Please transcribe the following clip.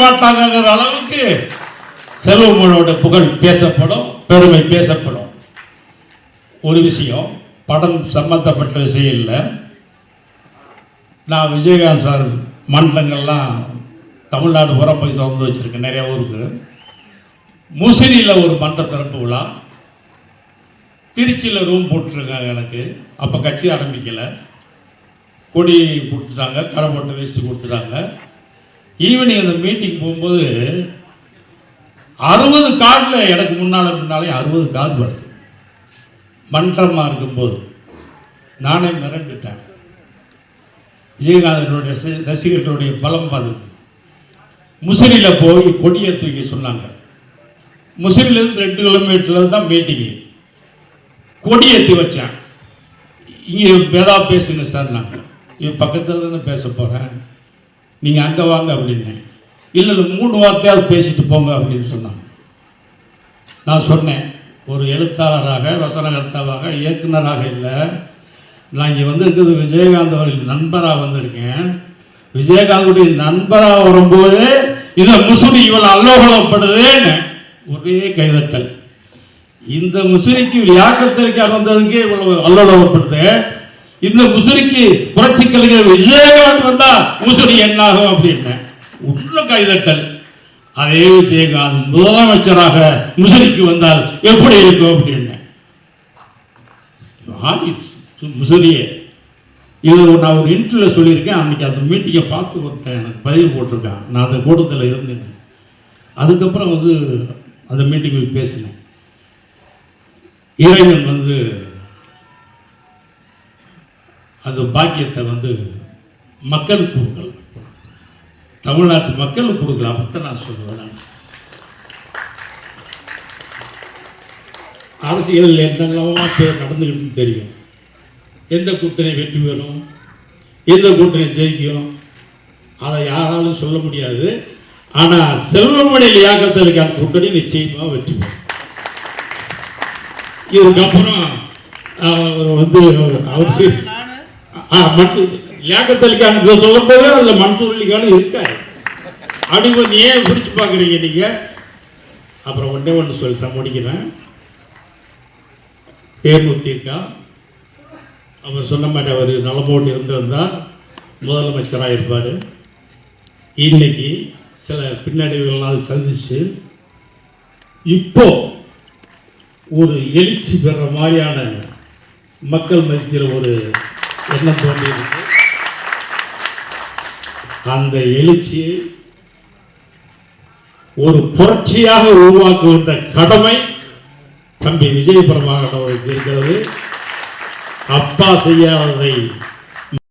மாட்டாங்கிற அளவுக்கு செல்வமோனோட புகழ் பேசப்படும், பெருமை பேசப்படும். ஒரு விஷயம், படம் சம்பந்தப்பட்ட விஷயம் இல்லை. நான் விஜயகாந்த் சார் மண்டலங்கள்லாம் தமிழ்நாடு பூரா போய் திறந்து வச்சுருக்கேன், நிறையா ஊருக்கு. முசிறியில் ஒரு மன்ற திறப்பு விழா, திருச்சியில் ரூம் போட்டுருக்காங்க எனக்கு. அப்போ கட்சி ஆரம்பிக்கலை, கொடி கொடுத்துட்டாங்க, கடை போட்ட வேஸ்ட்டு கொடுத்துட்டாங்க. ஈவினிங் அந்த மீட்டிங் போகும்போது 60 கார்டில் எனக்கு முன்னாலே 60 கார்டு வருது. மன்றமாக இருக்கும்போது நானே மிரண்டுட்டேன். விஜயகாந்தனுடைய ரசிகர்களுடைய பலம் பார்த்து முசிறியில் போய் கொடியை தூக்கி சொன்னாங்க. முசிறிலேருந்து 2 கிலோமீட்டரில் தான் மீட்டிங்கு. கொடியேற்றி வச்சேன். இங்கே பேதா பேசுங்க சார், நாங்கள் இவன் பக்கத்தில் தானே பேச போகிறேன், நீங்கள் அங்கே வாங்க அப்படின்னேன். இல்லை 3 வார்த்தையாவது பேசிட்டு போங்க அப்படின்னு சொன்னாங்க. நான் சொன்னேன், ஒரு எழுத்தாளராக, வசனகர்த்தாவாக, இயக்குனராக இல்லை, நான் இங்கே இருக்கிறது விஜயகாந்த் அவர்கள் நண்பராக வந்திருக்கேன். விஜயகாந்துடைய நண்பராக வரும்போது இந்த முசிறி இவ்வளோ அல்லோகலப்படுதுன்னு ஒரே கைதட்டல். இந்த முசிறிக்கு லியாக்கத்திற்கு வந்ததுக்கே இவ்வளவு அல்லோகலப்படுது. இந்த முசிறிக்கு புரட்சி கலைஞர் விஜயகாந்த் வந்தா முசிறி என்னாகும் அப்படின்னு உள்ள கைதட்டல். அதே விஜயகாந்த் முதலமைச்சராக முசிறிக்கு வந்தால் எப்படி இருக்கும் அப்படின்னு முசிறியே. இது நான் ஒரு இன்டர்வியூல சொல்லியிருக்கேன். அன்னைக்கு அந்த மீட்டிங்கை பார்த்து ஒருத்தன் எனக்கு பதிவு போட்டிருக்கேன். நான் அந்த கூட்டத்தில் இருந்தேன். அதுக்கப்புறம் அந்த மீட்டிங் பேசினேன். இறைவன் அந்த பாக்கியத்தை மக்களுக்கு கொடுக்கல, தமிழ்நாட்டு மக்களுக்கு கொடுக்கலாம். அப்படித்தான் நான் சொல்லுவேன். அரசியல் என்னெல்லாம் நடந்துக்கிட்டு தெரியும். எந்த கூட்டணி வெற்றி பெறும், எந்த கூட்டணி ஜெயிக்கும், அதை யாராலும் சொல்ல முடியாது. ஆனால் செல்வமணி லியாக்கத்திற்கான கூட்டணி நிச்சயமாக வெற்றி பெறும். இதுக்கப்புறம் அவர் லியாக்கத்திற்கான சொல்லும் போது அதில் மன்சூர் அலிகான் இருக்காரு. அப்படி கொஞ்சம் ஏன் பிடிச்சு பார்க்குறீங்க நீங்கள்? அப்புறம் ஒன்று சொல்லிட்டேன், முடிக்கிறேன். தேமுதிக அவர் சொன்ன மாதிரி அவர் நலமோடு இருந்திருந்தால் முதலமைச்சராக இருப்பார். இன்னைக்கு சில பின்னடைவுகள்லாம் சந்திச்சு இப்போ ஒரு எழுச்சி பெற மாதிரியான மக்கள் மத்தியில் ஒரு எண்ணம் தோன்றியிருக்கு. அந்த எழுச்சியை ஒரு புரட்சியாக உருவாக்குகின்ற கடமை தம்பி விஜய் பிரபாகரன் அவர்களுக்கு இருக்கிறது. அப்பா செய்யாததை